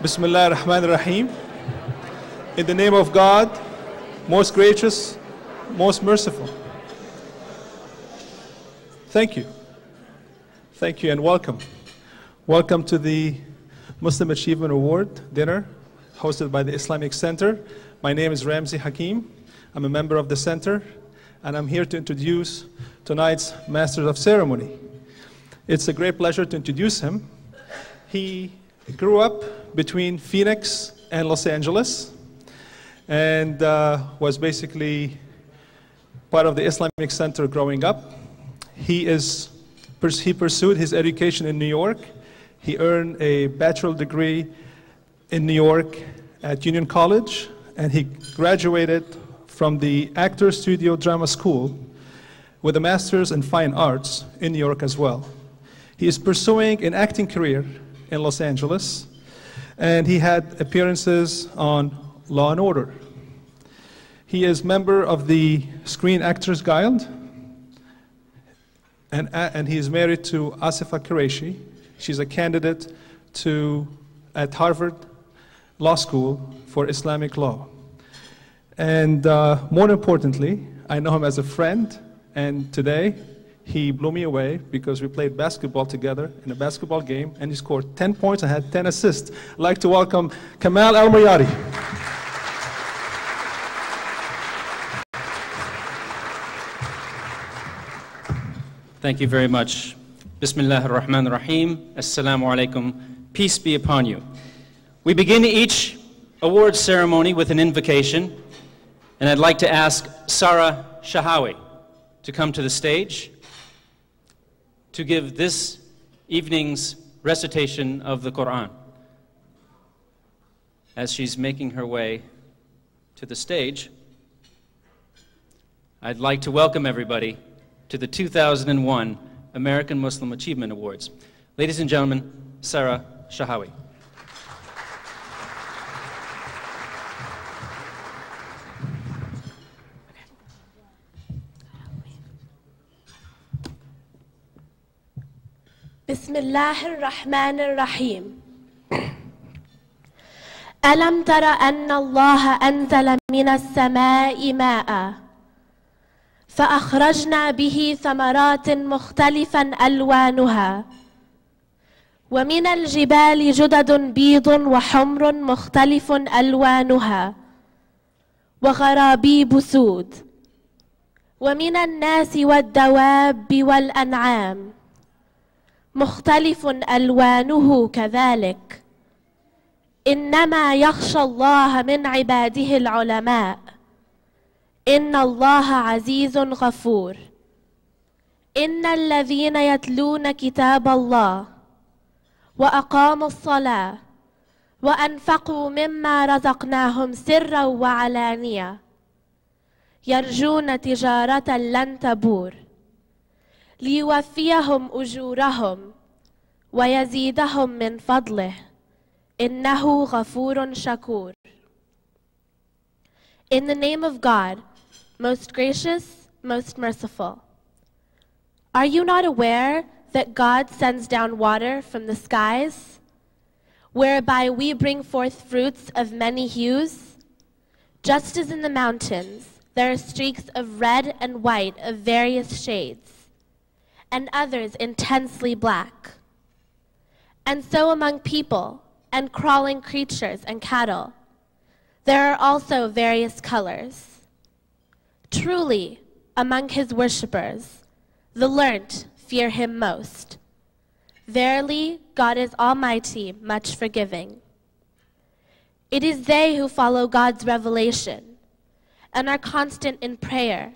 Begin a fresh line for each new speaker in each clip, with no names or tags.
Bismillah ar-Rahman ar-Rahim. In the name of God, most gracious, most merciful. Thank you. Thank you and welcome. Welcome to the Muslim Achievement Award dinner hosted by the Islamic Center. My name is Ramzi Hakim. I'm a member of the center and I'm here to introduce tonight's Master of Ceremony. It's a great pleasure to introduce him. He grew up between Phoenix and Los Angeles and was basically part of the Islamic Center growing up. He pursued his education in New York. He earned a bachelor's degree in New York at Union College, and he graduated from the Actor Studio Drama School with a master's in fine arts in New York as well. He is pursuing an acting career in Los Angeles, and he had appearances on Law and Order. He is member of the Screen Actors Guild, and he is married to Asifa Qureshi. She's a candidate at Harvard Law School for Islamic law. And more importantly, I know him as a friend, and today he blew me away because we played basketball together in a basketball game, and he scored 10 points and had 10 assists. I'd like to welcome Kamal Al-Mayari.
Thank you very much. Bismillah ar-Rahman ar-Rahim. Assalamu alaikum. Peace be upon you. We begin each award ceremony with an invocation, and I'd like to ask Sarah Shahawi to come to the stage to give this evening's recitation of the Quran. As she's making her way to the stage, I'd like to welcome everybody to the 2001 American Muslim Achievement Awards. Ladies and gentlemen, Sarah Shahawi.
Bismillah ar-Rahman ar-Rahim. ألم تر أن الله أنزل من السماء ماء فأخرجنا به ثمرات مختلفا ألوانها ومن الجبال جدد بيض وحمر مختلف ألوانها وغرابيب سود ومن الناس والدواب والأنعام مختلف ألوانه كذلك إنما يخشى الله من عباده العلماء إن الله عزيز غفور إن الذين يتلون كتاب الله وأقاموا الصلاة وأنفقوا مما رزقناهم سرا وعلانية يرجون تجارة لن تبور ليوفيهم أجورهم ويزيدهم من فضله إنه غفور شكور. In the name of God, most gracious, most merciful. Are you not aware that God sends down water from the skies, whereby we bring forth fruits of many hues? Just as in the mountains there are streaks of red and white of various shades, and others intensely black. And so among people and crawling creatures and cattle, there are also various colors. Truly, among his worshippers, the learnt fear him most. Verily, God is almighty, much forgiving. It is they who follow God's revelation and are constant in prayer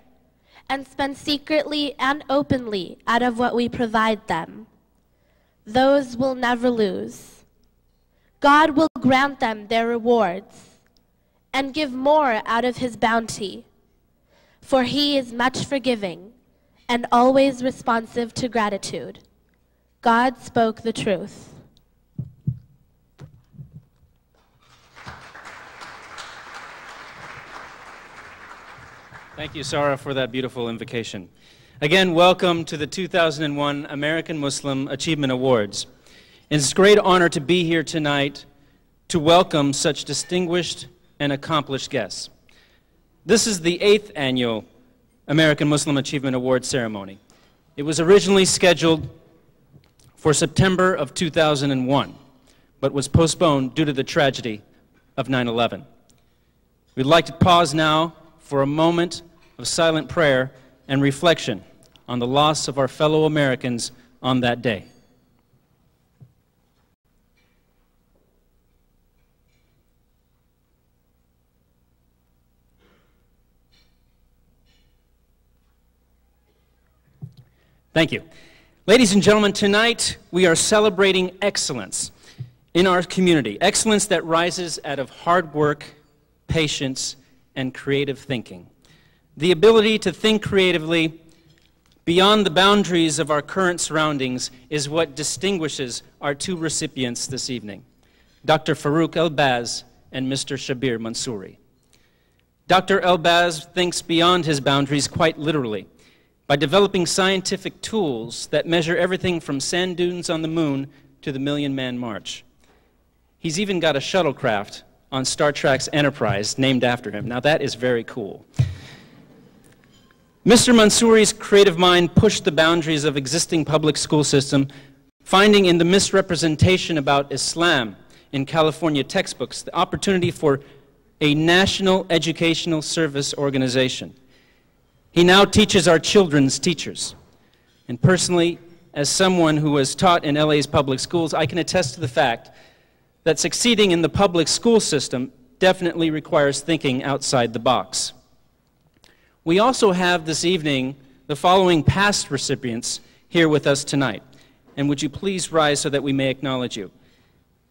and spend secretly and openly out of what we provide them. Those will never lose. God will grant them their rewards and give more out of his bounty, for he is much forgiving and always responsive to gratitude. God spoke the truth.
Thank you, Sarah, for that beautiful invocation. Again, welcome to the 2001 American Muslim Achievement Awards. It's a great honor to be here tonight to welcome such distinguished and accomplished guests. This is the 8th annual American Muslim Achievement Award ceremony. It was originally scheduled for September of 2001, but was postponed due to the tragedy of 9/11. We'd like to pause now for a moment of silent prayer and reflection on the loss of our fellow Americans on that day. Thank you. Ladies and gentlemen, tonight we are celebrating excellence in our community. Excellence that rises out of hard work, patience, and creative thinking. The ability to think creatively beyond the boundaries of our current surroundings is what distinguishes our two recipients this evening, Dr. Farouk El-Baz and Mr. Shabir Mansouri. Dr. El-Baz thinks beyond his boundaries quite literally, by developing scientific tools that measure everything from sand dunes on the moon to the Million Man March. He's even got a shuttlecraft on Star Trek's Enterprise named after him. Now that is very cool. Mr. Mansouri's creative mind pushed the boundaries of existing public school system, finding in the misrepresentation about Islam in California textbooks the opportunity for a national educational service organization. He now teaches our children's teachers. And personally, as someone who has taught in LA's public schools, I can attest to the fact that succeeding in the public school system definitely requires thinking outside the box. We also have this evening the following past recipients here with us tonight. And would you please rise so that we may acknowledge you?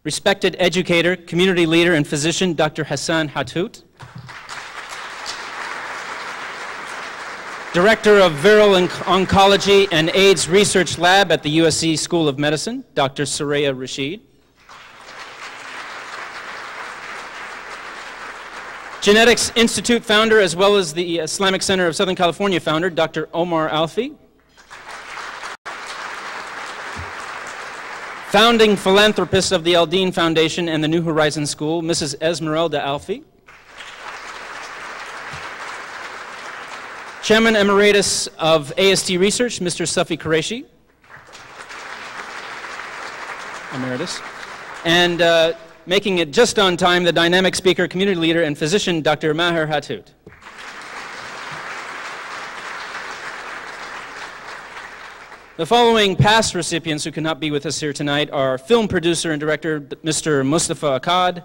Respected educator, community leader, and physician, Dr. Hassan Hathout. Director of Viral Oncology and AIDS Research Lab at the USC School of Medicine, Dr. Soraya Rashid. Genetics Institute founder, as well as the Islamic Center of Southern California founder, Dr. Omar Alfi. Founding philanthropist of the Al-Din Foundation and the New Horizons School, Mrs. Esmeralda Alfi. Chairman Emeritus of AST Research, Mr. Safi Qureshi. Emeritus. And making it just on time, the dynamic speaker, community leader, and physician, Dr. Maher Hathout. The following past recipients who cannot be with us here tonight are film producer and director, Mr. Mustafa Akkad,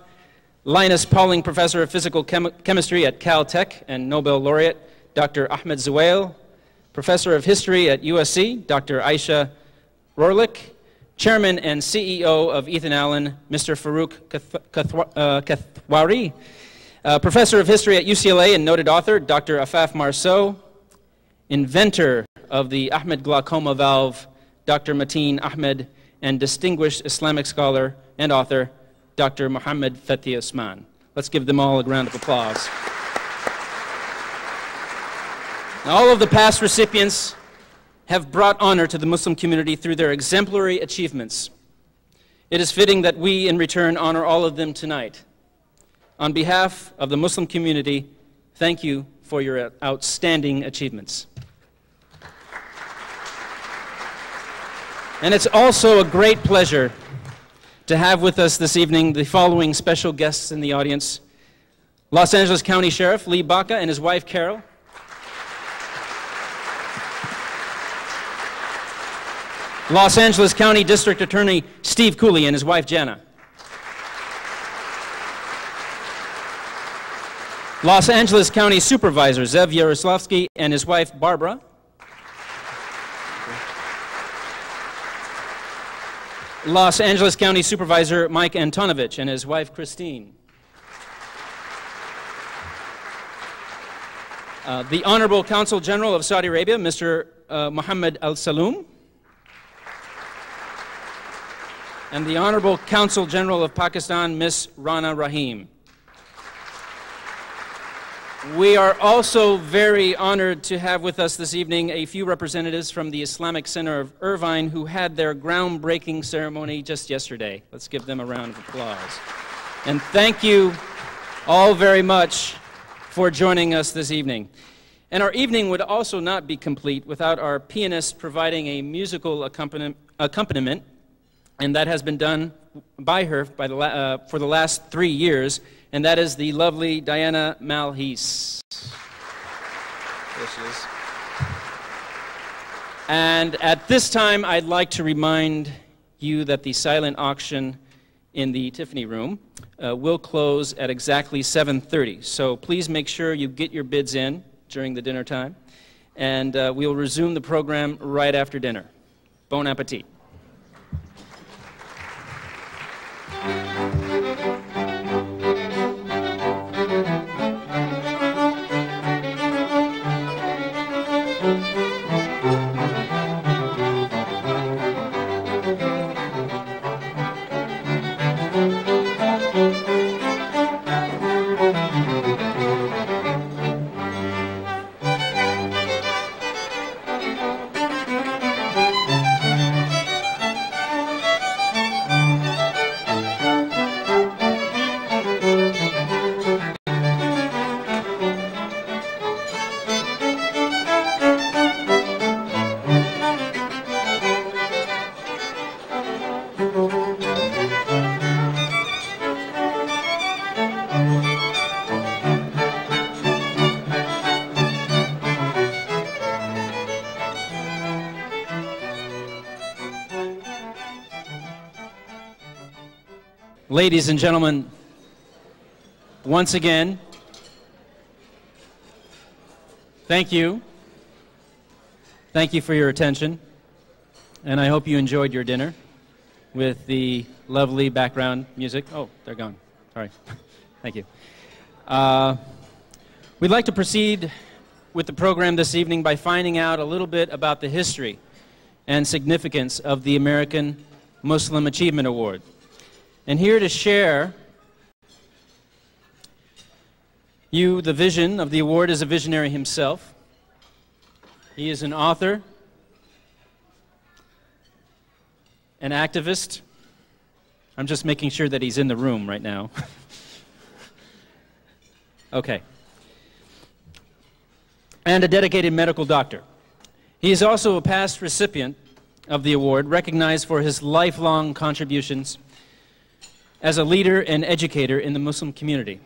Linus Pauling Professor of Physical Chemistry at Caltech and Nobel Laureate, Dr. Ahmed Zuwail, Professor of History at USC, Dr. Aisha Rorlik, Chairman and CEO of Ethan Allen, Mr. Farouk Kathwari, Professor of History at UCLA and noted author, Dr. Afaf Marceau, inventor of the Ahmed glaucoma valve, Dr. Mateen Ahmed, and distinguished Islamic scholar and author, Dr. Muhammad Fethi Usman. Let's give them all a round of applause. Now, all of the past recipients have brought honor to the Muslim community through their exemplary achievements. It is fitting that we, in return, honor all of them tonight. On behalf of the Muslim community, thank you for your outstanding achievements. And it's also a great pleasure to have with us this evening the following special guests in the audience: Los Angeles County Sheriff Lee Baca and his wife Carol, Los Angeles County District Attorney Steve Cooley and his wife Jana, Los Angeles County Supervisor Zev Yaroslavsky and his wife Barbara, Los Angeles County Supervisor Mike Antonovich and his wife Christine, the Honorable Consul General of Saudi Arabia, Mr. Mohammed Al-Saloom, and the Honorable Consul General of Pakistan, Ms. Rana Rahim. We are also very honored to have with us this evening a few representatives from the Islamic Center of Irvine who had their groundbreaking ceremony just yesterday. Let's give them a round of applause. And thank you all very much for joining us this evening. And our evening would also not be complete without our pianist providing a musical accompaniment, and that has been done by her for the last 3 years, and that is the lovely Diana Malhis. There she is. And at this time, I'd like to remind you that the silent auction in the Tiffany Room will close at exactly 7:30. So please make sure you get your bids in during the dinner time, and we'll resume the program right after dinner. Bon appetit. Ladies and gentlemen, once again, thank you. Thank you for your attention, and I hope you enjoyed your dinner with the lovely background music. Oh, they're gone. Sorry. Thank you. We'd like to proceed with the program this evening by finding out a little bit about the history and significance of the American Muslim Achievement Award. And here to share you the vision of the award is a visionary himself. He is an author, an activist. I'm just making sure that he's in the room right now. Okay. And a dedicated medical doctor. He is also a past recipient of the award, recognized for his lifelong contributions as a leader and educator in the Muslim community.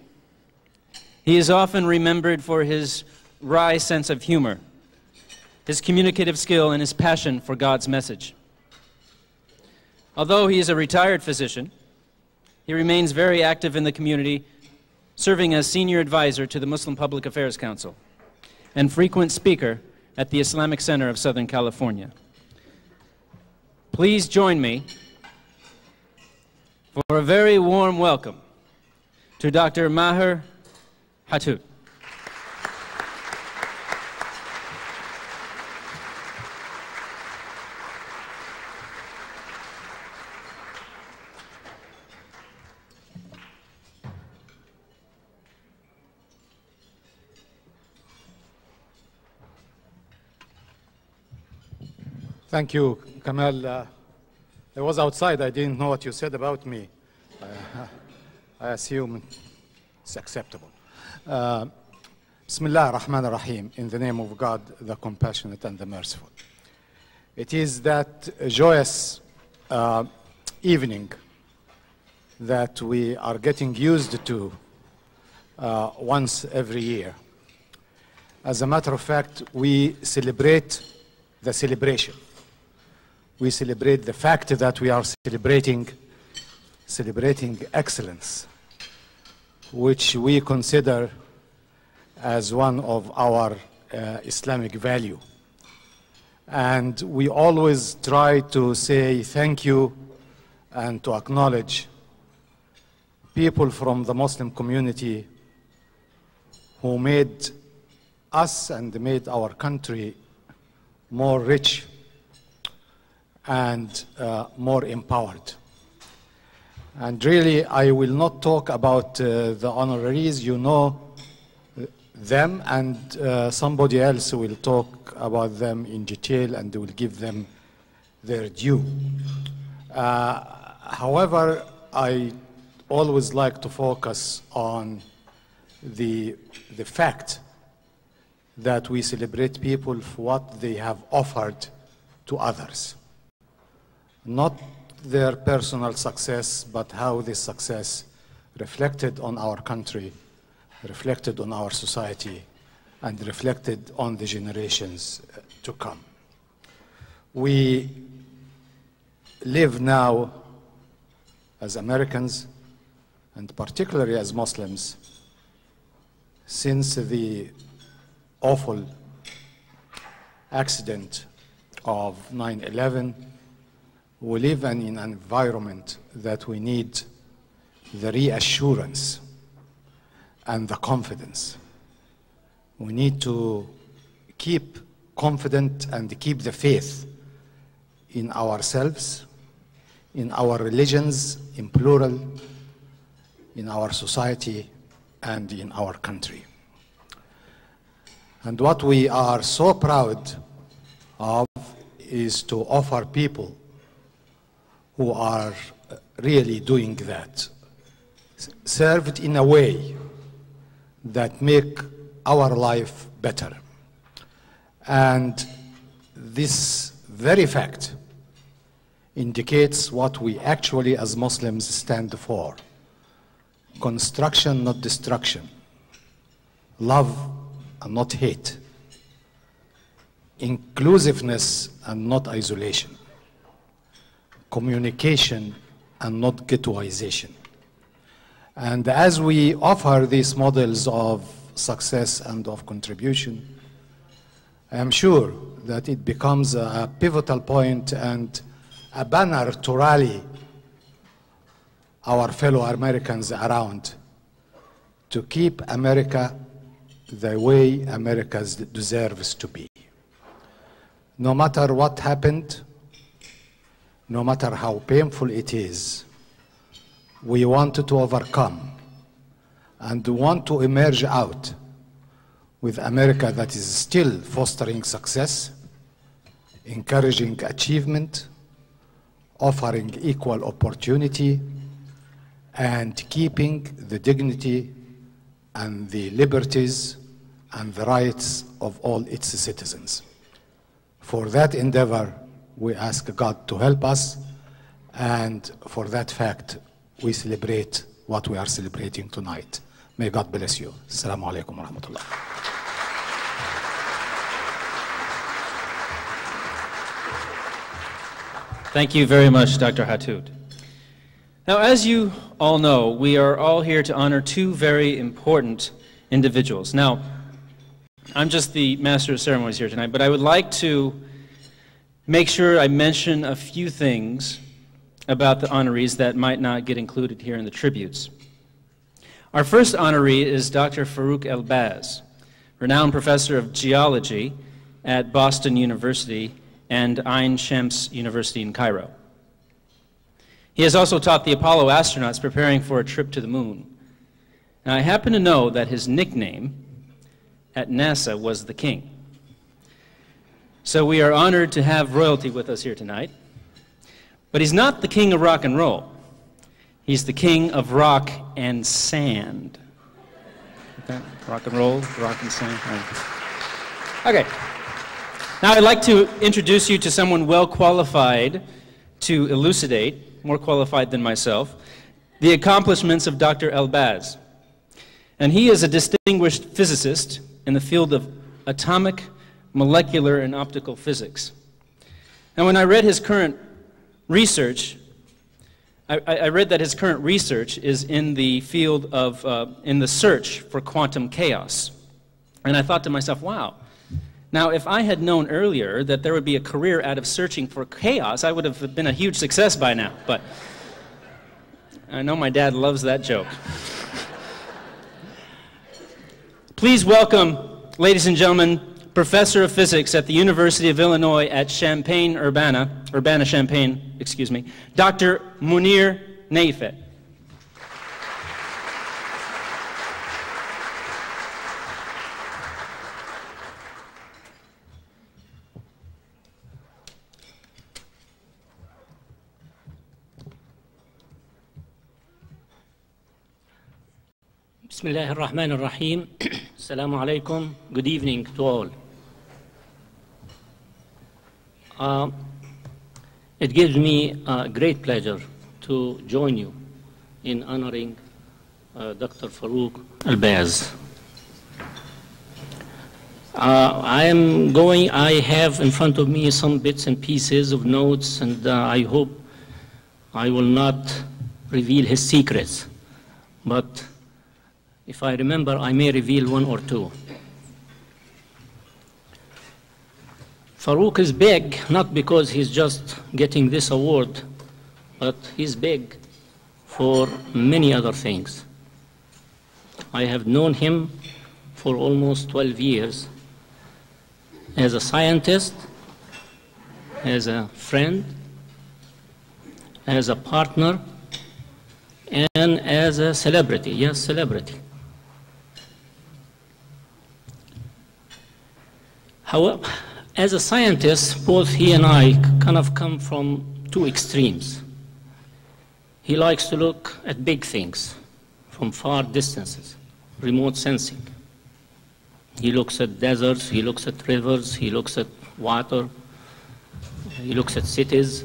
He is often remembered for his wry sense of humor, his communicative skill, and his passion for God's message. Although he is a retired physician, he remains very active in the community, serving as senior advisor to the Muslim Public Affairs Council and frequent speaker at the Islamic Center of Southern California. Please join me for a very warm welcome to Dr. Maher Hathout.
Thank you, Kamal. I was outside. I didn't know what you said about me. I assume it's acceptable. Bismillah ar-Rahman ar-Rahim, in the name of God, the compassionate and the merciful. It is that joyous evening that we are getting used to once every year. As a matter of fact, we celebrate the celebration. We celebrate the fact that we are celebrating excellence, which we consider as one of our Islamic value. And we always try to say thank you and to acknowledge people from the Muslim community who made us and made our country more rich and more empowered. And really, I will not talk about the honoraries. You know them, and somebody else will talk about them in detail and will give them their due. However, I always like to focus on the fact that we celebrate people for what they have offered to others. Not their personal success, but how this success reflected on our country, reflected on our society, and reflected on the generations to come. We live now as Americans, and particularly as Muslims, since the awful accident of 9/11, we live in an environment that we need the reassurance and the confidence. We need to keep confident and keep the faith in ourselves, in our religions, in plural, in our society, and in our country. And what we are so proud of is to offer people who are really doing that, served in a way that make our life better. And this very fact indicates what we actually as Muslims stand for: construction, not destruction; love and not hate; inclusiveness and not isolation; communication and not ghettoization. And as we offer these models of success and of contribution, I am sure that it becomes a pivotal point and a banner to rally our fellow Americans around to keep America the way America deserves to be. No matter what happened, no matter how painful it is, we want to overcome and want to emerge out with America that is still fostering success, encouraging achievement, offering equal opportunity, and keeping the dignity and the liberties and the rights of all its citizens. For that endeavor, We ask God to help us, and for that fact, we celebrate what we are celebrating tonight. May God bless you. Assalamu alaikum wa rahmatullah.
Thank you very much, Dr. Hatoud. Now, as you all know, we are all here to honor two very important individuals. Now, I'm just the master of ceremonies here tonight, but I would like to make sure I mention a few things about the honorees that might not get included here in the tributes. Our first honoree is Dr. Farouk El-Baz, renowned professor of geology at Boston University and Ain Shams University in Cairo. He has also taught the Apollo astronauts preparing for a trip to the moon. And I happen to know that his nickname at NASA was the King. So we are honored to have royalty with us here tonight. But he's not the king of rock and roll. He's the king of rock and sand. Okay. Rock and roll, rock and sand. Right. Okay. Now I'd like to introduce you to someone well qualified to elucidate, more qualified than myself, the accomplishments of Dr. El-Baz. And he is a distinguished physicist in the field of atomic, molecular, and optical physics. And when I read his current research, I read that his current research is in the field of, in the search for quantum chaos. And I thought to myself, wow, now if I had known earlier that there would be a career out of searching for chaos, I would have been a huge success by now. But I know my dad loves that joke. Please welcome, ladies and gentlemen, Professor of Physics at the University of Illinois at Urbana-Champaign, excuse me, Dr. Munir Naifet.
Bismillah ar-Rahman ar-Rahim. Assalamu alaikum. Good evening to all. It gives me great pleasure to join you in honoring Dr. Farouk El-Baz. I have in front of me some bits and pieces of notes, and I hope I will not reveal his secrets. But if I remember, I may reveal one or two. Farouk is big, not because he's just getting this award, but he's big for many other things. I have known him for almost 12 years as a scientist, as a friend, as a partner, and as a celebrity. Yes, celebrity. However, as a scientist, both he and I kind of come from two extremes. He likes to look at big things from far distances, remote sensing. He looks at deserts, he looks at rivers, he looks at water, he looks at cities.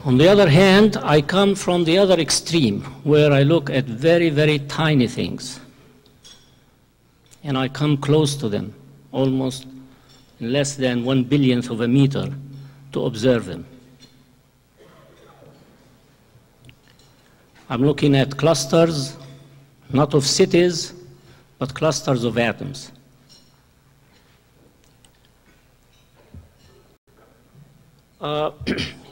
On the other hand, I come from the other extreme, where I look at very, very tiny things. And I come close to them, almost less than 1/1000th of a meter, to observe them. I'm looking at clusters, not of cities, but clusters of atoms.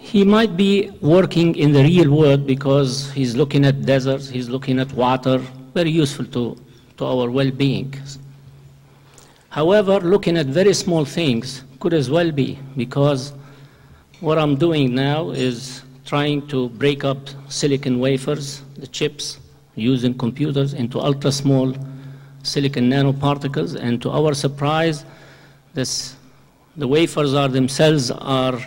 He might be working in the real world because he's looking at deserts, he's looking at water, very useful to our well-being. However, looking at very small things could as well be, because what I'm doing now is trying to break up silicon wafers, the chips, using computers, into ultra-small silicon nanoparticles, and to our surprise, the wafers themselves are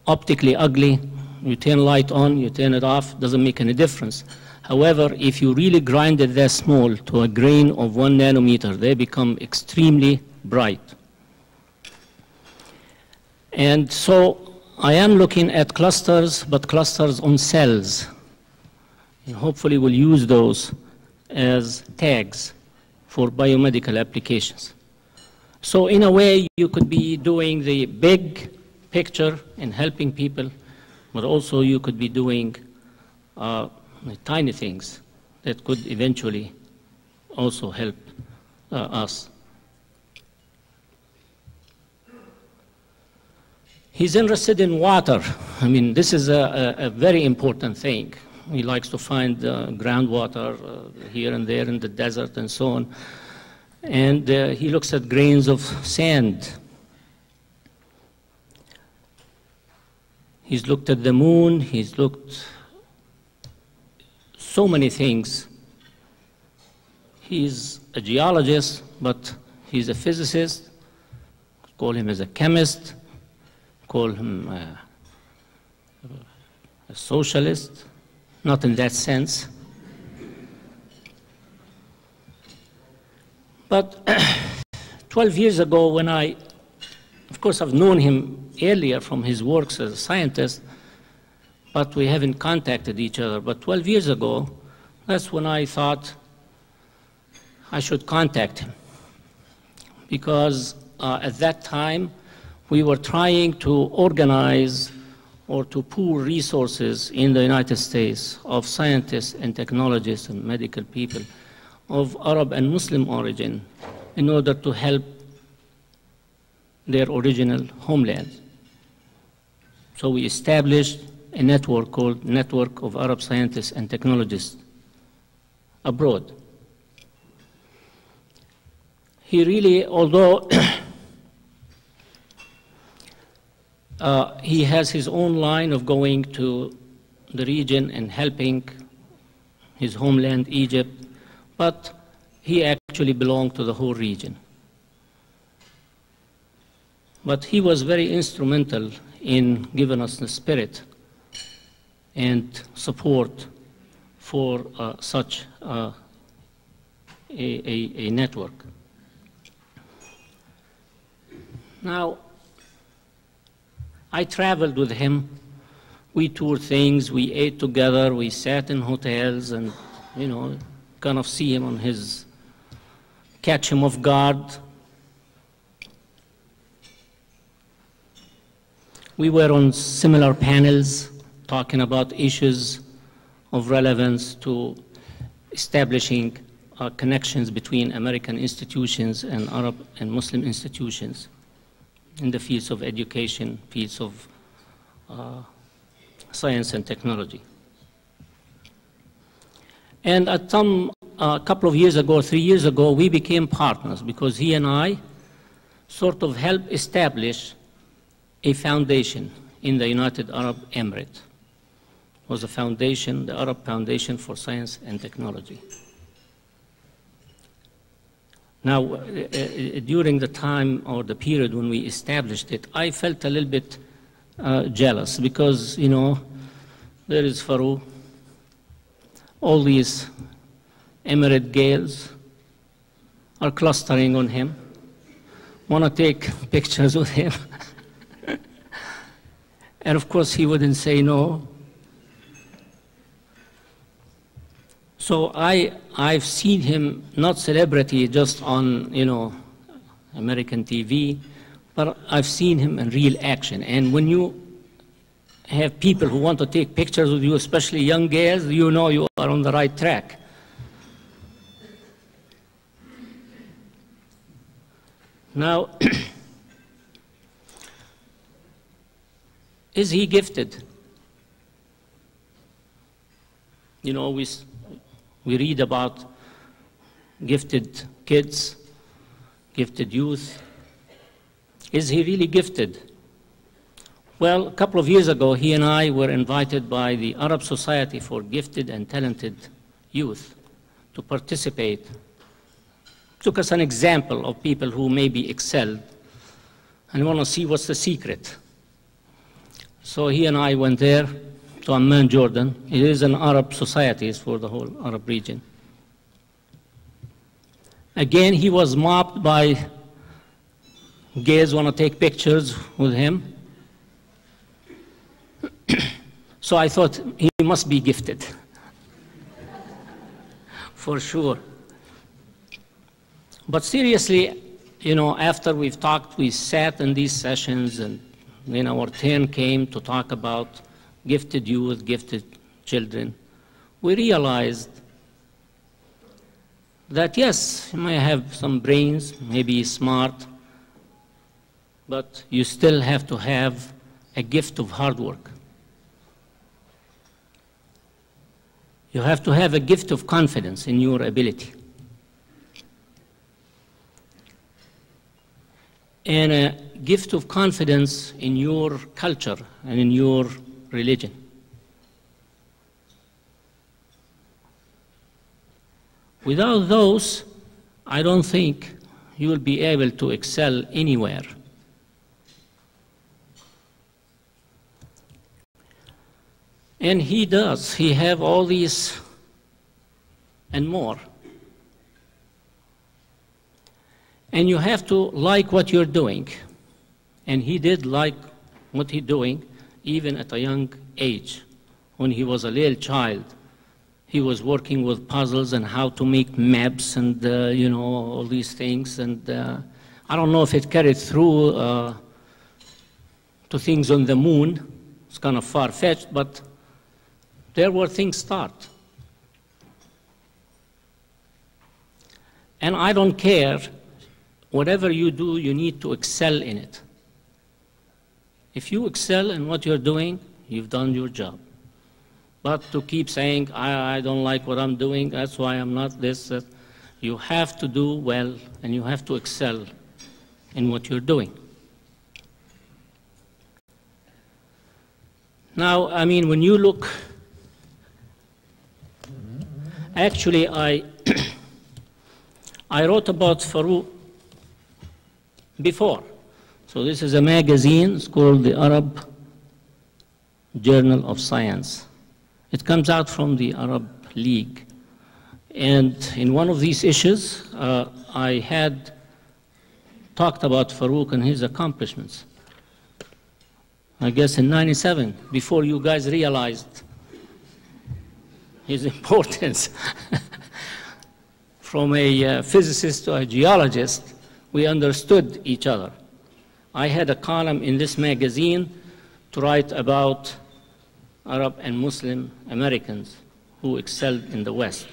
optically ugly. You turn light on, you turn it off, doesn't make any difference. However, if you really grind it that small to a grain of 1 nanometer, they become extremely bright. And so I am looking at clusters, but clusters on cells. And hopefully we'll use those as tags for biomedical applications. So in a way, you could be doing the big picture and helping people, but also you could be doing tiny things that could eventually also help us. He's interested in water. I mean, this is a very important thing. He likes to find groundwater here and there in the desert and so on. And he looks at grains of sand. He's looked at the moon. He's looked so many things. He's a geologist, but he's a physicist. Call him as a chemist. Call him a socialist. Not in that sense. But 12 years ago when of course I've known him earlier from his works as a scientist, but we haven't contacted each other. But 12 years ago, that's when I thought I should contact him. Because at that time, we were trying to organize or to pool resources in the United States of scientists and technologists and medical people of Arab and Muslim origin in order to help their original homeland. So we established a network called Network of Arab Scientists and Technologists abroad. He really, although he has his own line of going to the region and helping his homeland, Egypt, but he actually belonged to the whole region. But he was very instrumental in giving us the spirit and support for such a network. Now, I traveled with him. We toured things, we ate together, we sat in hotels and, you know, kind of see him on his, catch him off guard. We were on similar panels talking about issues of relevance to establishing connections between American institutions and Arab and Muslim institutions in the fields of education, fields of science and technology. And at a couple of years ago, 3 years ago, we became partners because he and I sort of helped establish a foundation in the United Arab Emirates. It was a foundation, the Arab Foundation for Science and Technology. Now, during the time or the period when we established it, I felt a little bit jealous because, you know, there is Farouk, all these Emirate gals are clustering on him, want to take pictures with him. And of course, he wouldn't say no. So I've seen him, not celebrity just on, you know, American TV, but I've seen him in real action. And when you have people who want to take pictures with you, especially young girls, you know you are on the right track. Now, is he gifted? You know, we read about gifted kids, gifted youth. Is he really gifted? Well, a couple of years ago, he and I were invited by the Arab Society for Gifted and Talented Youth to participate. Took us an example of people who maybe excelled and want to see what's the secret. So he and I went there to Amman, Jordan. It is an Arab society, it's for the whole Arab region. Again, he was mobbed by gays want to take pictures with him. So I thought he must be gifted, for sure. But seriously, you know, after we've talked, we sat in these sessions, and then our turn came to talk about gifted youth, gifted children. We realized that yes, you may have some brains, maybe smart, but you still have to have a gift of hard work. You have to have a gift of confidence in your ability. And a gift of confidence in your culture and in your religion. Without those, I don't think you will be able to excel anywhere. And he does. He have all these and more. And you have to like what you're doing. And he did like what he's doing, even at a young age. When he was a little child, he was working with puzzles and how to make maps and, you know, all these things. And I don't know if it carried through to things on the moon. It's kind of far-fetched, but there were things start. And I don't care. Whatever you do, you need to excel in it. If you excel in what you're doing, you've done your job. But to keep saying, I don't like what I'm doing, that's why I'm not this, that, you have to do well and you have to excel in what you're doing. Now, I mean, when you look, actually, I wrote about Farouk before. So this is a magazine, it's called the Arab Journal of Science. It comes out from the Arab League. And in one of these issues, I had talked about Farouk and his accomplishments. I guess in '97, before you guys realized his importance. From a physicist to a geologist, we understood each other. I had a column in this magazine to write about Arab and Muslim Americans who excelled in the West.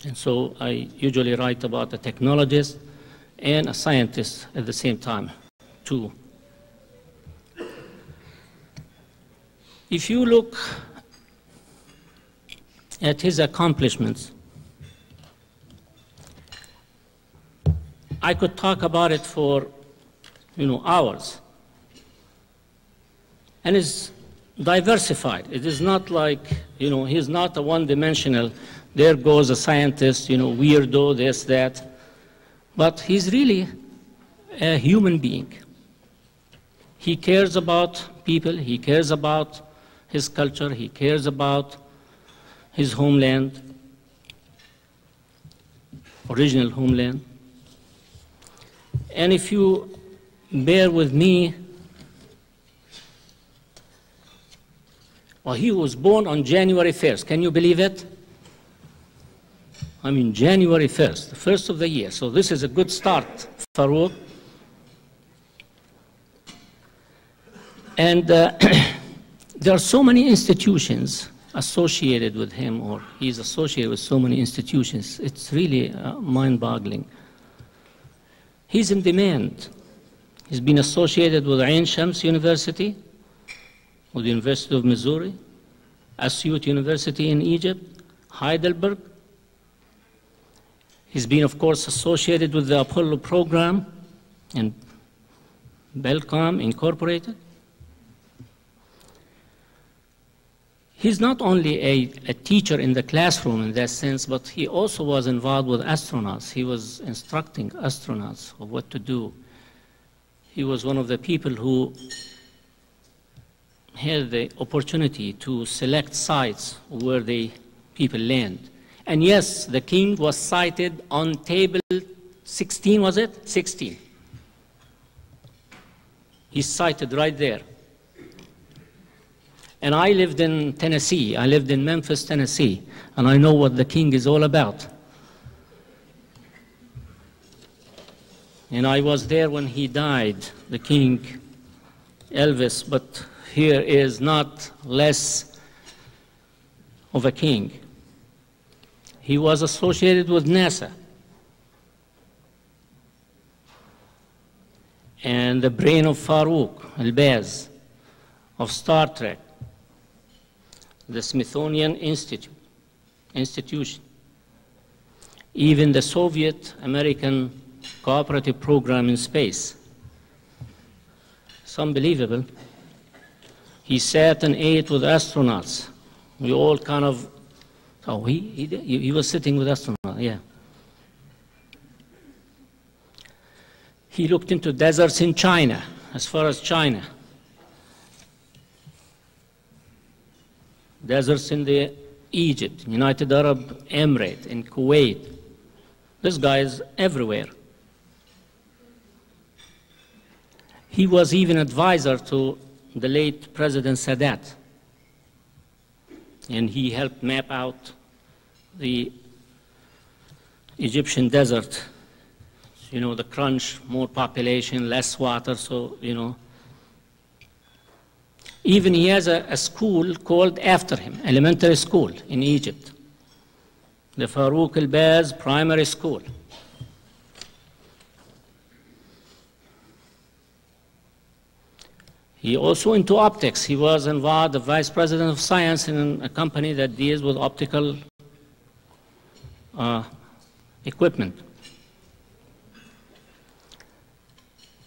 And so I usually write about a technologist and a scientist at the same time, too. If you look at his accomplishments, I could talk about it for, hours. And it's diversified. It is not like, he's not a one-dimensional, there goes a scientist, weirdo, this, that. But he's really a human being. He cares about people, he cares about his culture, he cares about his homeland, original homeland. And if you bear with me, well, he was born on January 1st. Can you believe it? I mean, January 1st, the first of the year. So this is a good start, Farouk. And there are so many institutions associated with him, or he's associated with so many institutions. It's really mind-boggling. He's in demand. He's been associated with Ain Shams University, with the University of Missouri, Asyut University in Egypt, Heidelberg. He's been, of course, associated with the Apollo program and Belcom Incorporated. He's not only a teacher in the classroom in that sense, but he also was involved with astronauts. He was instructing astronauts of what to do. He was one of the people who had the opportunity to select sites where the people land. And yes, the king was sighted on table 16, was it? 16. He's cited right there. And I lived in Tennessee. I lived in Memphis, Tennessee, and I know what the king is all about. And I was there when he died, the king, Elvis, but here is not less of a king. He was associated with NASA. And the brain of Farouk, El-Baz, of Star Trek, the Smithsonian Institution, even the Soviet-American cooperative program in space. It's unbelievable. He sat and ate with astronauts. We all kind of, oh, he was sitting with astronauts, yeah. He looked into deserts in China, as far as China. Deserts in the Egypt, United Arab Emirates, in Kuwait. This guy is everywhere. He was even advisor to the late President Sadat. And he helped map out the Egyptian desert. You know, the crunch, more population, less water, so, you know. Even he has a school called after him, elementary school in Egypt. The Farouk El-Baz Primary School. He also into optics. He was involved, the vice president of science in a company that deals with optical equipment.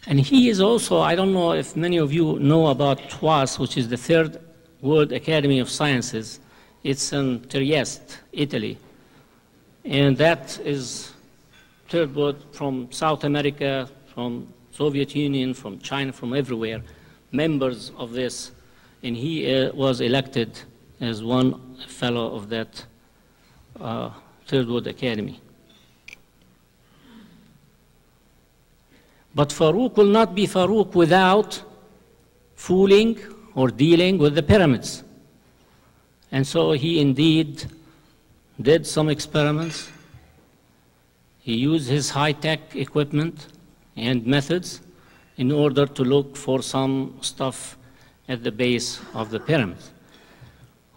And he is also, I don't know if many of you know about TWAS, which is the Third World Academy of Sciences. It's in Trieste, Italy. And that is third world from South America, from Soviet Union, from China, from everywhere, members of this. And he was elected as one fellow of that Third World Academy. But Farouk will not be Farouk without fooling or dealing with the pyramids. And so he indeed did some experiments. He used his high-tech equipment and methods in order to look for some stuff at the base of the pyramids.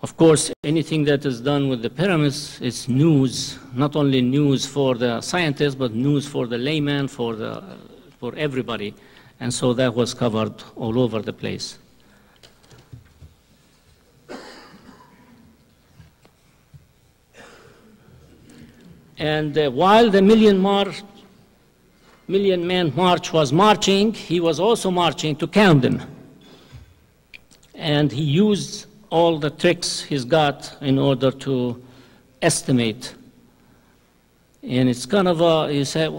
Of course, anything that is done with the pyramids is news, not only news for the scientists, but news for the layman, for everybody. And so that was covered all over the place. And while the Million Man March was marching, he was also marching to count them. And he used all the tricks he's got in order to estimate. And it's kind of a, you say,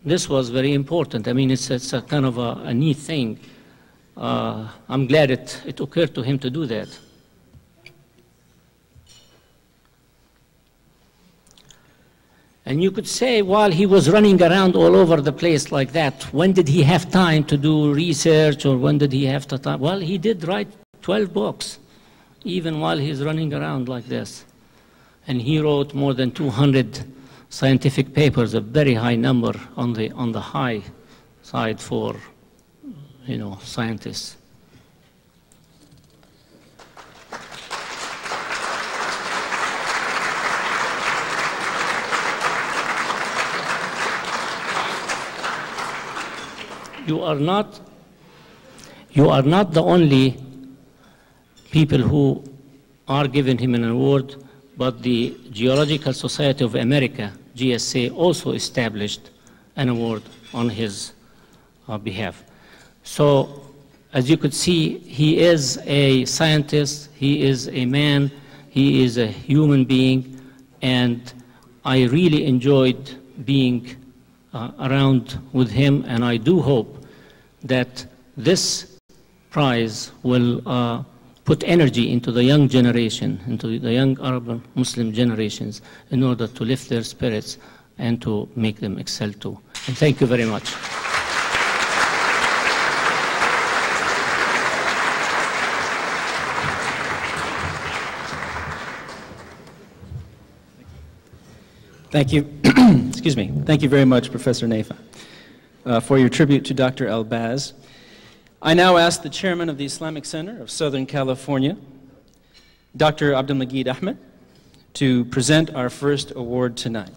this was very important. I mean, it's a kind of a neat thing. I'm glad it occurred to him to do that. And you could say, while he was running around all over the place like that, when did he have time to do research, or when did he have the time? Well, he did write 12 books, even while he's running around like this. And he wrote more than 200 scientific papers, a very high number on the high side for, you know, scientists. You are not the only people who are giving him an award, but the Geological Society of America, GSA, also established an award on his behalf. So, as you could see, he is a scientist, he is a man, he is a human being, and I really enjoyed being around with him, and I do hope that this prize will put energy into the young generation, into the young Arab and Muslim generations, in order to lift their spirits and to make them excel too. And thank you very much.
Thank you. Excuse me. Thank you very much, Professor Naifa, for your tribute to Dr. El-Baz. I now ask the chairman of the Islamic Center of Southern California, Dr. Abdul Majid Ahmed, to present our first award tonight.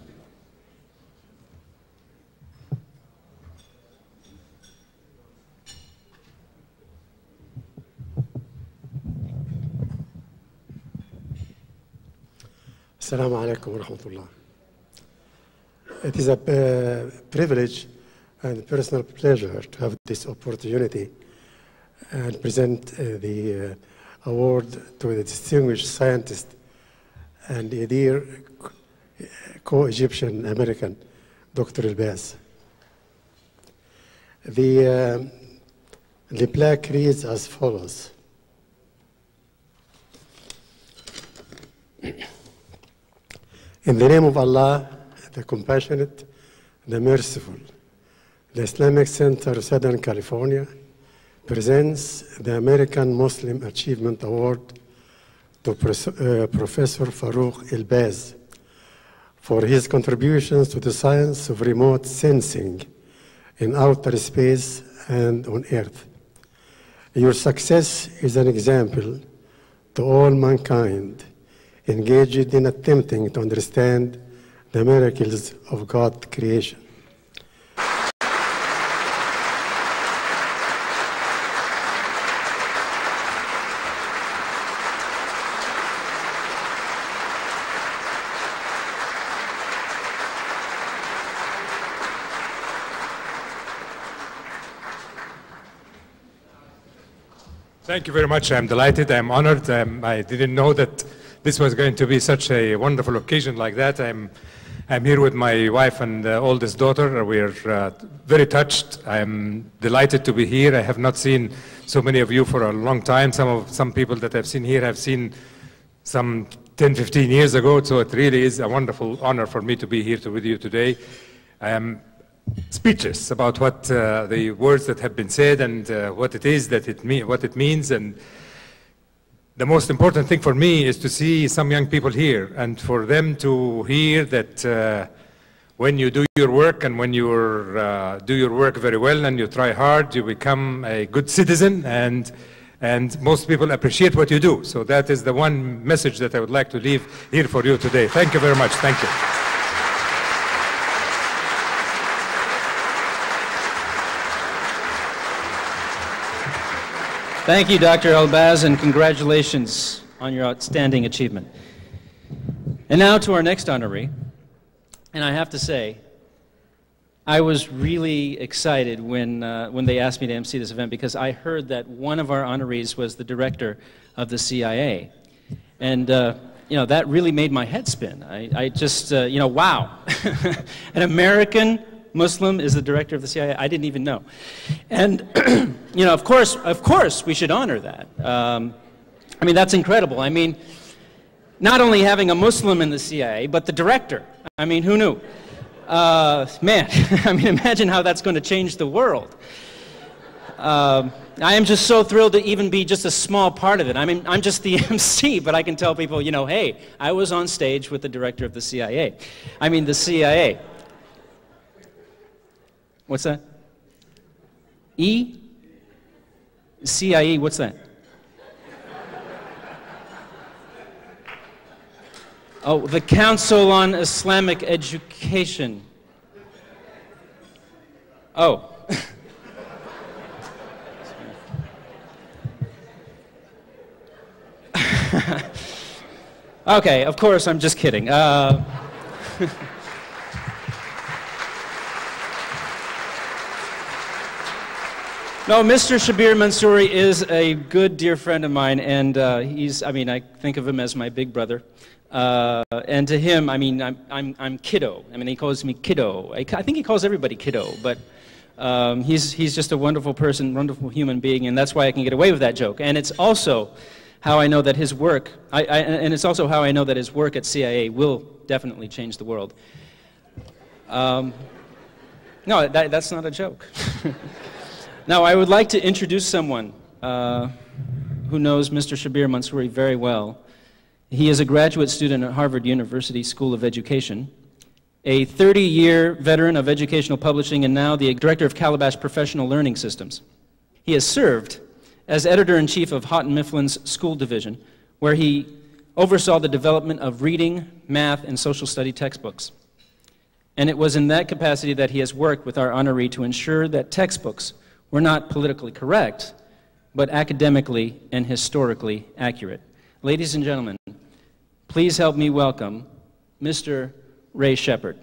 Assalamu alaikum wa rahmatullah. It is a privilege and personal pleasure to have this opportunity and present the award to the distinguished scientist and a dear co-Egyptian American, Dr. El-Baz. The plaque reads as follows. In the name of Allah, the compassionate, the merciful, the Islamic Center of Southern California presents the American Muslim Achievement Award to Professor Farouk El-Baz for his contributions to the science of remote sensing in outer space and on Earth. Your success is an example to all mankind engaged in attempting to understand the miracles of God's creation.
Thank you very much. I'm delighted. I'm honored. I didn't know that this was going to be such a wonderful occasion like that. I'm here with my wife and oldest daughter. We're very touched. I'm delighted to be here. I have not seen so many of you for a long time. Some people that I've seen here have seen some 10, 15 years ago. So it really is a wonderful honor for me to be here with you today. I am speechless about what the words that have been said and what it is that what it means. And the most important thing for me is to see some young people here and for them to hear that when you do your work and when you do your work very well and you try hard, you become a good citizen, and most people appreciate what you do. So that is the one message that I would like to leave here for you today. Thank you very much. Thank you.
Thank you, Dr. El-Baz, and congratulations on your outstanding achievement. And now to our next honoree. And I have to say, I was really excited when they asked me to MC this event, because I heard that one of our honorees was the director of the CIA. And, you know, that really made my head spin. I just, you know, wow. An American Muslim is the director of the CIA. I didn't even know. And, you know, of course, we should honor that. I mean, that's incredible. I mean, not only having a Muslim in the CIA, but the director. I mean, who knew? Man, I mean, imagine how that's going to change the world. I am just so thrilled to even be just a small part of it. I mean, I'm just the MC, but I can tell people, you know, hey, I was on stage with the director of the CIA. I mean, the CIA. What's that? CIA, what's that? Oh, the Council on Islamic Education. Oh. Okay, of course, I'm just kidding. No, Mr. Shabir Mansouri is a good, dear friend of mine, and I mean, I think of him as my big brother. And to him, I mean, I'm kiddo. I mean, he calls me kiddo. I think he calls everybody kiddo, but he's just a wonderful person, wonderful human being, and that's why I can get away with that joke. And it's also how I know that his work, and it's also how I know that his work at CIA will definitely change the world. No, that's not a joke. Now, I would like to introduce someone who knows Mr. Shabir Mansouri very well. He is a graduate student at Harvard University School of Education. a 30-year veteran of educational publishing and now the director of Calabash Professional Learning Systems. He has served as editor-in-chief of Houghton Mifflin's School Division, where he oversaw the development of reading, math, and social study textbooks. And it was in that capacity that he has worked with our honoree to ensure that textbooks were not politically correct, but academically and historically accurate. Ladies and gentlemen, please help me welcome Mr. Ray Shepard.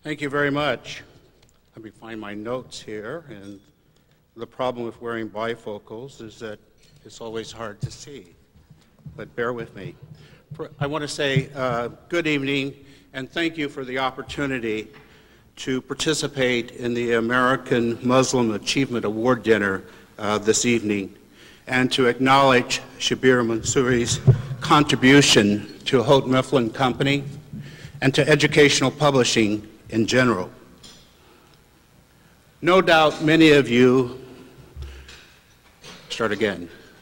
Thank you very much. Let me find my notes here. And the problem with wearing bifocals is that it's always hard to see. But bear with me. I want to say good evening and thank you for the opportunity to participate in the American Muslim Achievement Award Dinner this evening and to acknowledge Shabir Mansouri's contribution to Houghton Mifflin Company and to educational publishing in general. No doubt many of you,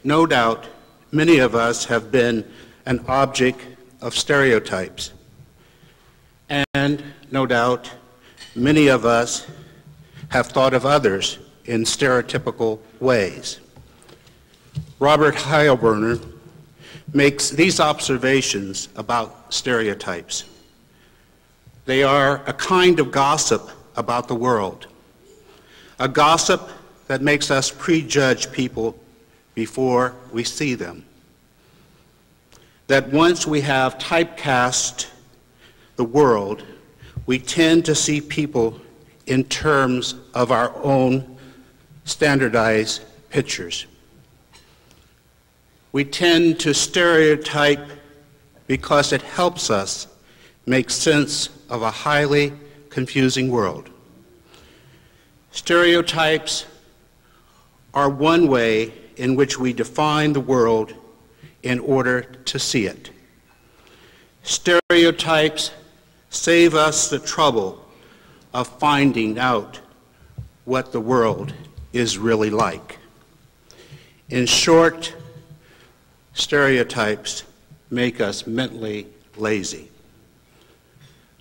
no doubt many of us have been an object of stereotypes. And no doubt many of us have thought of others in stereotypical ways. Robert Heilbroner makes these observations about stereotypes. They are a kind of gossip about the world, a gossip that makes us prejudge people before we see them. That once we have typecast the world, we tend to see people in terms of our own standardized pictures. We tend to stereotype because it helps us make sense of a highly confusing world. Stereotypes are one way in which we define the world in order to see it. Stereotypes save us the trouble of finding out what the world is really like. In short, stereotypes make us mentally lazy.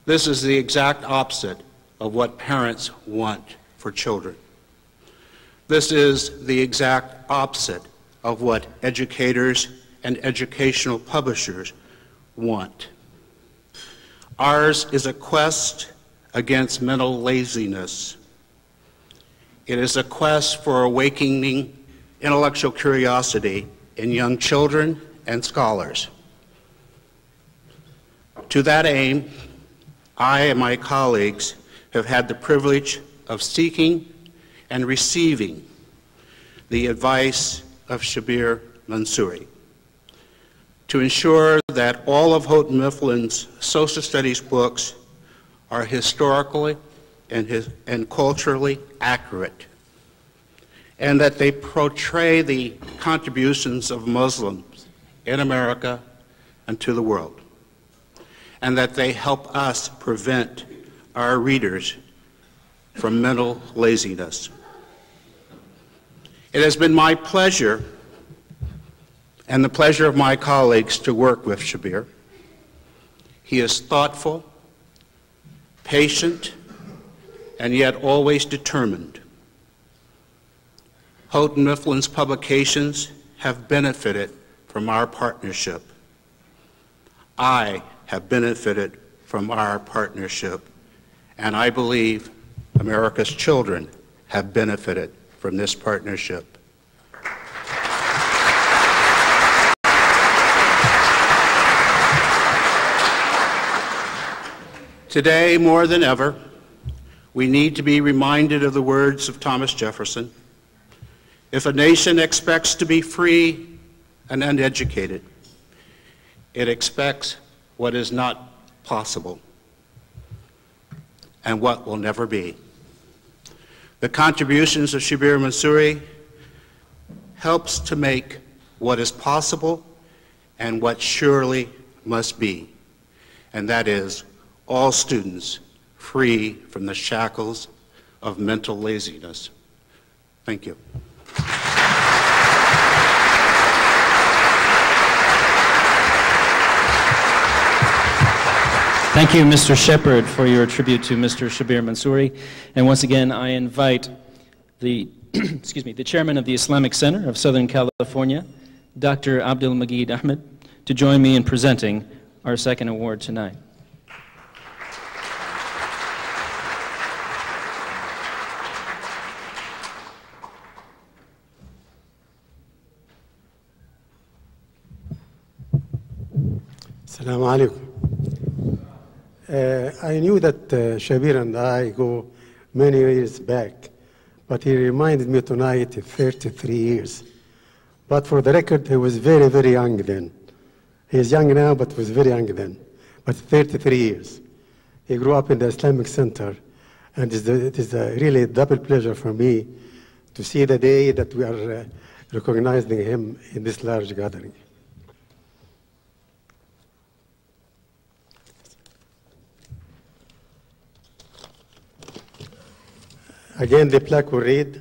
This is the exact opposite of what parents want for children. This is the exact opposite of what educators and educational publishers want. Ours is a quest against mental laziness. It is a quest for awakening intellectual curiosity in young children and scholars. To that aim, I and my colleagues have had the privilege of seeking and receiving the advice of Shabir Mansouri to ensure that all of Houghton Mifflin's social studies books are historically and culturally accurate, and that they portray the contributions of Muslims in America and to the world, and that they help us prevent our readers from mental laziness. It has been my pleasure and the pleasure of my colleagues to work with Shabir. He is thoughtful, patient, and yet always determined. Houghton Mifflin's publications have benefited from our partnership. I have benefited from our partnership, and I believe America's children have benefited from this partnership. Today, more than ever, we need to be reminded of the words of Thomas Jefferson. If a nation expects to be free and uneducated, it expects what is not possible and what will never be. The contributions of Shabir Mansouri helps to make what is possible and what surely must be, and that is all students free from the shackles of mental laziness. Thank you.
Thank you, Mr. Shepard, for your tribute to Mr. Shabir Mansouri. And once again, I invite the, the chairman of the Islamic Center of Southern California, Dr. Abdul Majid Ahmed, to join me in presenting our second award tonight.
Assalamu alaikum. I knew that Shabir and I go many years back, but he reminded me tonight of 33 years. But for the record, he was very, very young then. He is young now, but was very young then. But 33 years. He grew up in the Islamic Center, and it is a really double pleasure for me to see the day that we are recognizing him in this large gathering. Again, the plaque will read,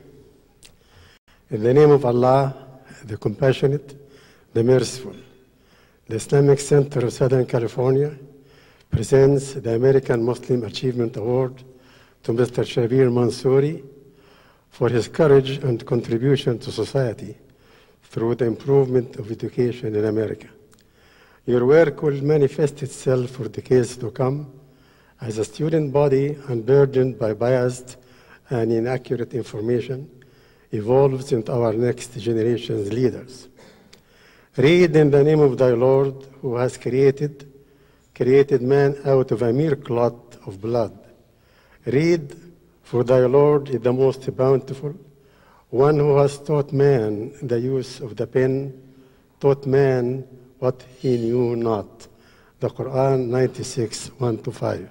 in the name of Allah, the compassionate, the merciful, the Islamic Center of Southern California presents the American Muslim Achievement Award to Mr. Shabir Mansouri for his courage and contribution to society through the improvement of education in America. Your work will manifest itself for decades to come as a student body unburdened by biased and inaccurate information evolves into our next generation's leaders. Read in the name of thy Lord, who has created man out of a mere clot of blood. Read, for thy Lord is the most bountiful, one who has taught man the use of the pen, taught man what he knew not. The Quran 96, 1-5.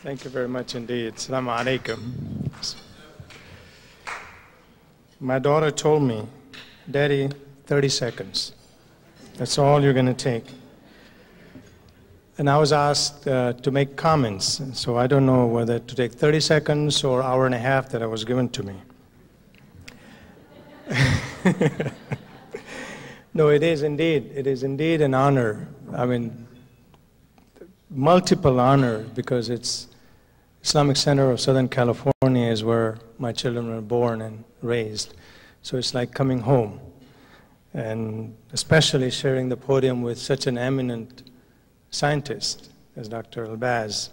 Thank you very much indeed. Assalamu alaikum. My daughter told me, Daddy, 30 seconds. That's all you're going to take. And I was asked to make comments, so I don't know whether to take 30 seconds or hour and a half that was given to me. No, it is indeed an honor. I mean, multiple honor, because it's Islamic Center of Southern California is where my children were born and raised. So it's like coming home, and especially sharing the podium with such an eminent scientist as Dr. El-Baz.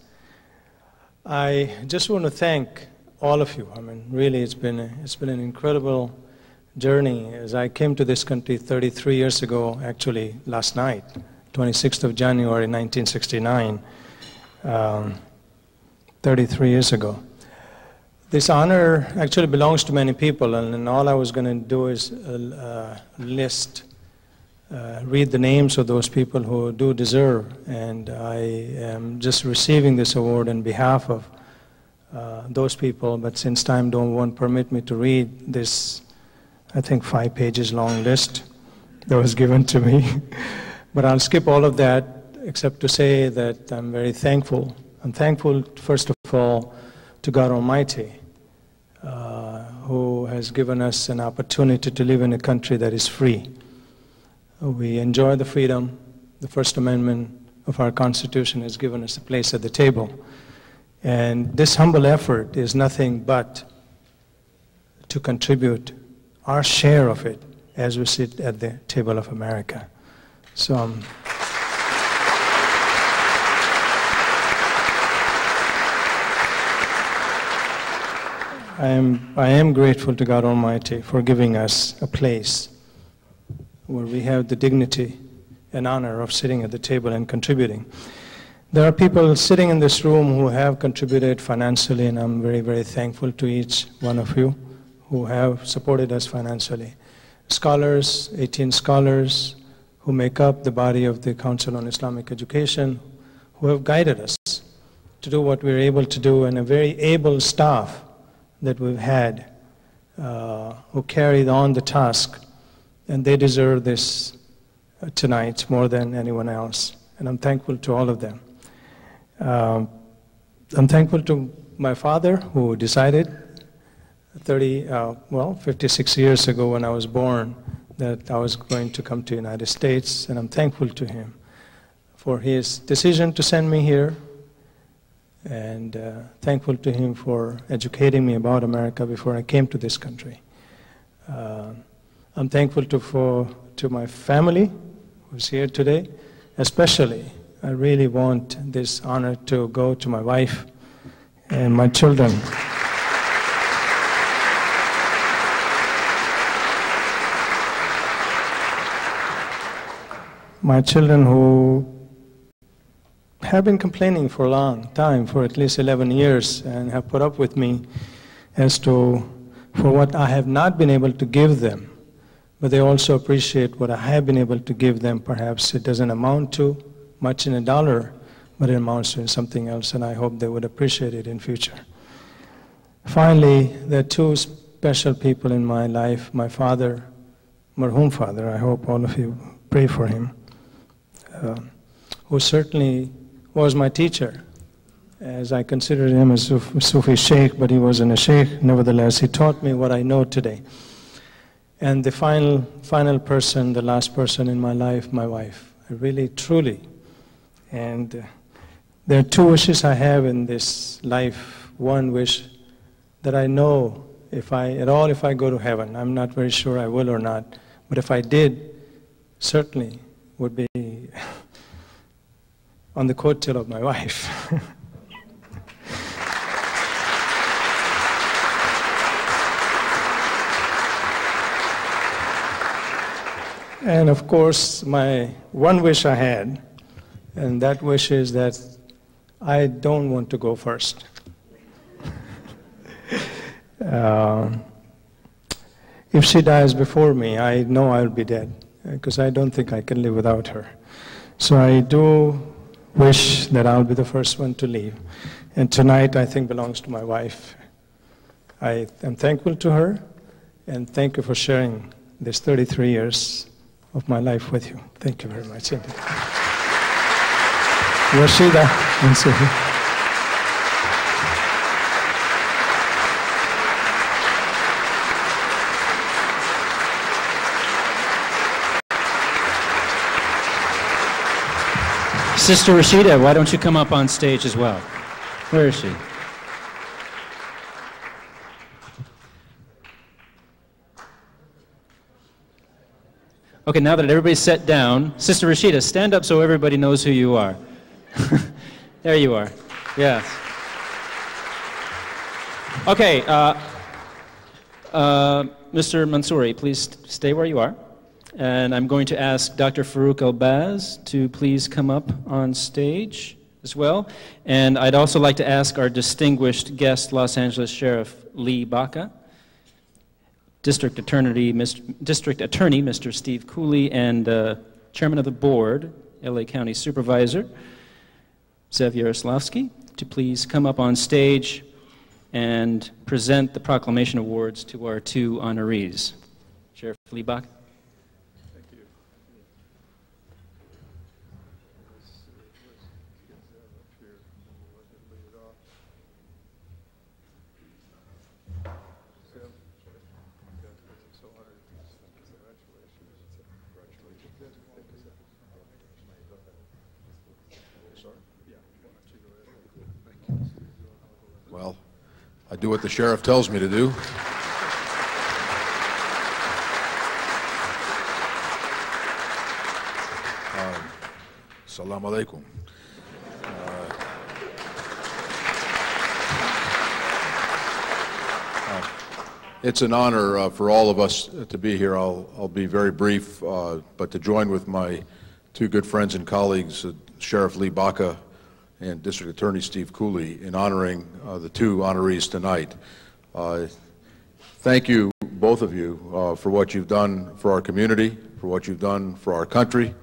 I just want to thank all of you. I mean, really, it's been an incredible journey. As I came to this country 33 years ago, actually last night, 26th of January 1969, 33 years ago. This honor actually belongs to many people, and all I was going to do is read the names of those people who do deserve, and I am just receiving this award on behalf of those people, but since time won't permit me to read this, I think 5 pages long list that was given to me. But I'll skip all of that, except to say that I'm very thankful. I'm thankful, first of all, to God Almighty, who has given us an opportunity to live in a country that is free. We enjoy the freedom. The First Amendment of our Constitution has given us a place at the table. And this humble effort is nothing but to contribute our share of it as we sit at the table of America. So I am grateful to God Almighty for giving us a place where we have the dignity and honor of sitting at the table and contributing. There are people sitting in this room who have contributed financially, and I'm very, very thankful to each one of you who have supported us financially. Scholars, 18 scholars, who make up the body of the Council on Islamic Education, who have guided us to do what we're able to do, and a very able staff that we've had who carried on the task, and they deserve this tonight more than anyone else, and I'm thankful to all of them. I'm thankful to my father, who decided 56 years ago when I was born that I was going to come to the United States, and I'm thankful to him for his decision to send me here, and thankful to him for educating me about America before I came to this country. I'm thankful to my family who's here today. Especially, I really want this honor to go to my wife and my children. My children who have been complaining for a long time, for at least 11 years, and have put up with me for what I have not been able to give them. But they also appreciate what I have been able to give them. Perhaps it doesn't amount to much in a dollar, but it amounts to something else, and I hope they would appreciate it in future. Finally, there are two special people in my life. My father, marhum father, I hope all of you pray for him, who certainly was my teacher, as I considered him a Sufi sheikh, but he wasn't a sheikh. Nevertheless, he taught me what I know today. And the final person, the last person in my life, my wife. I really, truly, and there are two wishes I have in this life. One wish that I know if I go to heaven, I'm not very sure I will or not, but if I did, certainly would be on the coattail of my wife. And of course, my one wish I had, and that wish is that I don't want to go first. If she dies before me, I know I'll be dead, because I don't think I can live without her. So I do wish that I'll be the first one to leave. And tonight, I think, belongs to my wife. I am thankful to her, and thank you for sharing this 33 years of my life with you. Thank you very much. Rashida and Sufi.
Sister Rashida, why don't you come up on stage as well? Where is she? Okay, now that everybody's sat down, Sister Rashida, stand up so everybody knows who you are. There you are. Yes. Okay, Mr. Mansouri, please stay where you are. And I'm going to ask Dr. Farouk El-Baz to please come up on stage as well. And I'd also like to ask our distinguished guest, Los Angeles Sheriff Lee Baca, District Attorney, Mr. Steve Cooley, and Chairman of the Board, LA County Supervisor, Zev Yaroslavsky, to please come up on stage and present the proclamation awards to our two honorees. Sheriff Lee Baca.
Thank you.
Well, I do what the sheriff tells me to do. Assalamu alaikum. It's an honor for all of us to be here. I'll be very brief, but to join with my two good friends and colleagues, Sheriff Lee Baca and District Attorney Steve Cooley, in honoring the two honorees tonight. Thank you, both of you, for what you've done for our community, for what you've done for our country,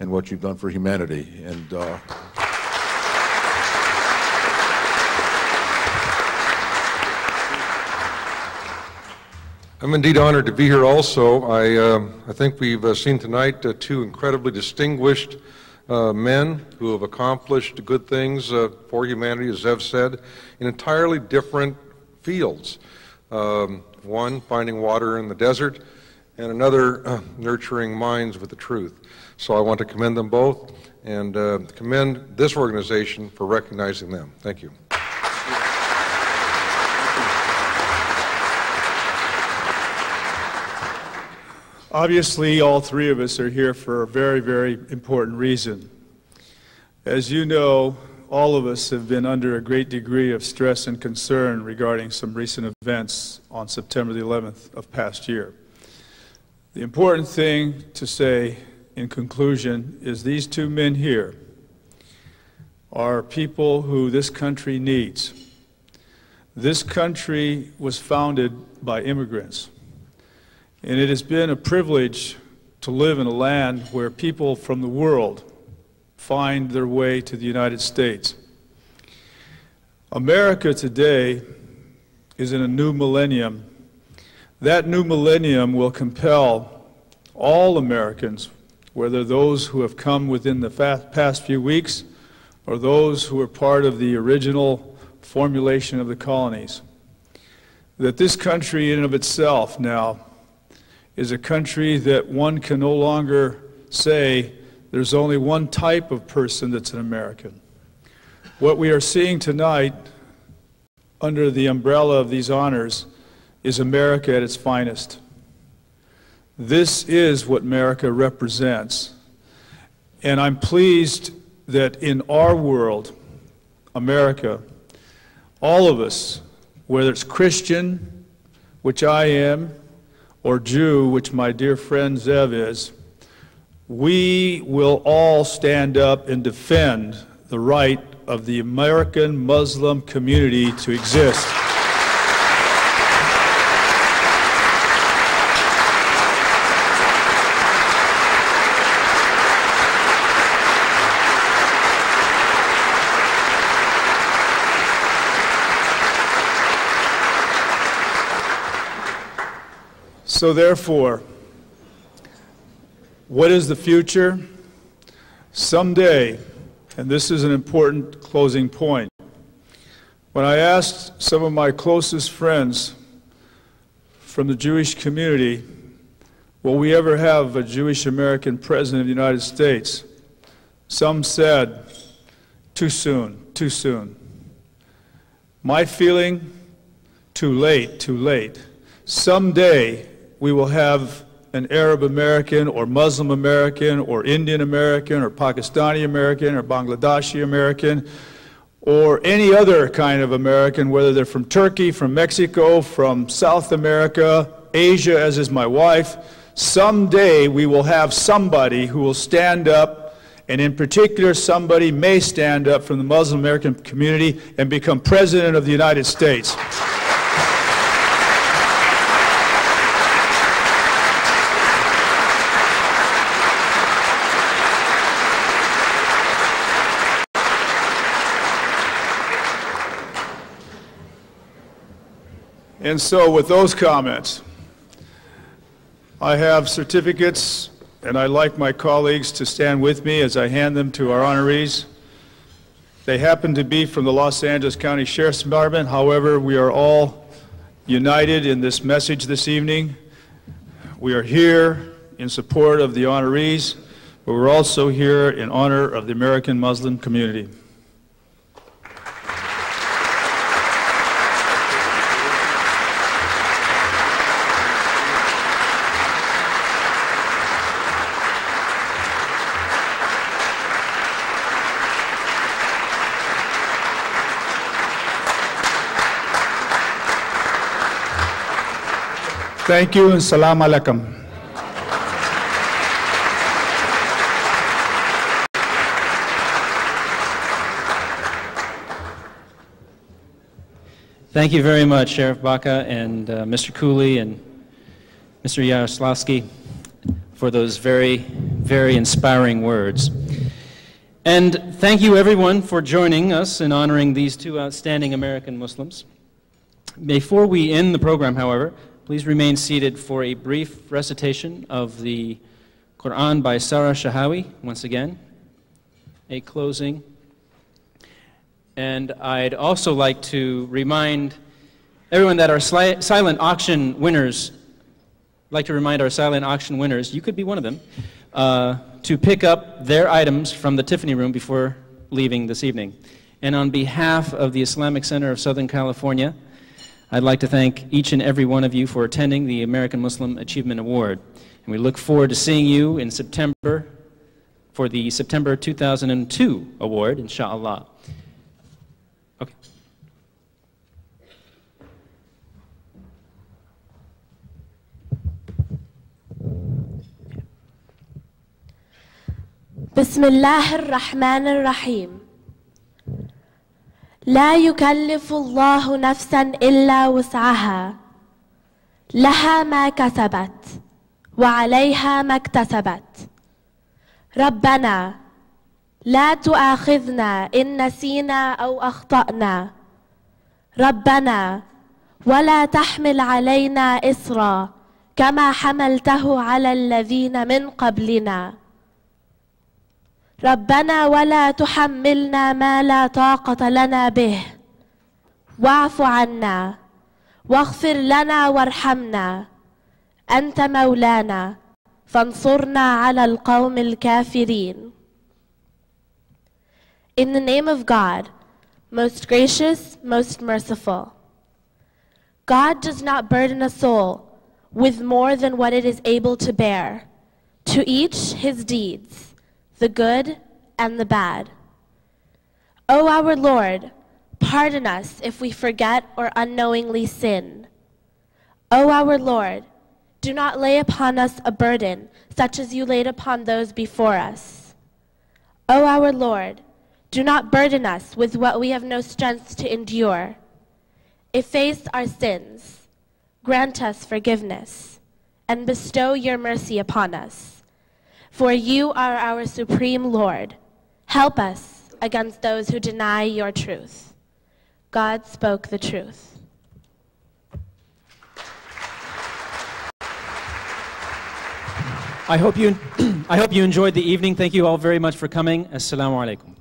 and what you've done for humanity. And
I'm indeed honored to be here also. I think we've seen tonight two incredibly distinguished men who have accomplished good things for humanity, as Zev said, in entirely different fields. One, finding water in the desert, and another, nurturing minds with the truth. So I want to commend them both and commend this organization for recognizing them. Thank you.
Obviously, all three of us are here for a very, very important reason. As you know, all of us have been under a great degree of stress and concern regarding some recent events on September the 11th of past year. The important thing to say in conclusion is these two men here are people who this country needs. This country was founded by immigrants. And it has been a privilege to live in a land where people from the world find their way to the United States. America today is in a new millennium. That new millennium will compel all Americans, whether those who have come within the past few weeks or those who are part of the original formulation of the colonies, that this country in and of itself now is a country that one can no longer say there's only one type of person that's an American. What we are seeing tonight under the umbrella of these honors is America at its finest. This is what America represents. And I'm pleased that in our world, America, all of us, whether it's Christian, which I am, or Jew, which my dear friend Zev is, we will all stand up and defend the right of the American Muslim community to exist. So therefore, what is the future? Someday, and this is an important closing point, when I asked some of my closest friends from the Jewish community, will we ever have a Jewish American president of the United States? Some said, too soon, too soon. My feeling, too late, too late. Someday, we will have an Arab American or Muslim American or Indian American or Pakistani American or Bangladeshi American or any other kind of American, whether they're from Turkey, from Mexico, from South America, Asia, as is my wife. Someday we will have somebody who will stand up, and in particular somebody may stand up from the Muslim American community and become president of the United States. And so with those comments, I have certificates, and I'd like my colleagues to stand with me as I hand them to our honorees. They happen to be from the Los Angeles County Sheriff's Department. However, we are all united in this message this evening. We are here in support of the honorees, but we're also here in honor of the American Muslim community. Thank you and salam alaikum.
Thank you very much, Sheriff Baca and Mr. Cooley and Mr. Yaroslavsky for those very, very inspiring words. And thank you everyone for joining us in honoring these two outstanding American Muslims. Before we end the program, however, Please remain seated for a brief recitation of the Quran by Sarah Shahawi, once again, a closing. And I'd also like to remind everyone that our silent auction winners, you could be one of them, to pick up their items from the Tiffany room before leaving this evening. And on behalf of the Islamic Center of Southern California, I'd like to thank each and every one of you for attending the American Muslim Achievement Award. And we look forward to seeing you in September for the September 2002 award, inshallah. Okay.
بسم الله الرحمن الرحيم. لا يكلف الله نفسا إلا وسعها لها ما كسبت وعليها ما اكتسبت ربنا لا تؤاخذنا إن نسينا أو أخطأنا ربنا ولا تحمل علينا إصرا كما حملته على الذين من قبلنا ربنا ولا تحملنا ما لا طاقة لنا به واعف عنا واغفر لنا وارحمنا أنت مولانا فانصرنا على القوم الكافرين. In the name of God, most gracious, most merciful. God does not burden a soul with more than what it is able to bear. To each his deeds, the good and the bad. O our Lord, pardon us if we forget or unknowingly sin. O our Lord, do not lay upon us a burden such as you laid upon those before us. O our Lord, do not burden us with what we have no strength to endure. Efface our sins, grant us forgiveness, and bestow your mercy upon us. For you are our supreme Lord. Help us against those who deny your truth. God spoke the truth.
I hope you enjoyed the evening. Thank you all very much for coming. Assalamu alaikum.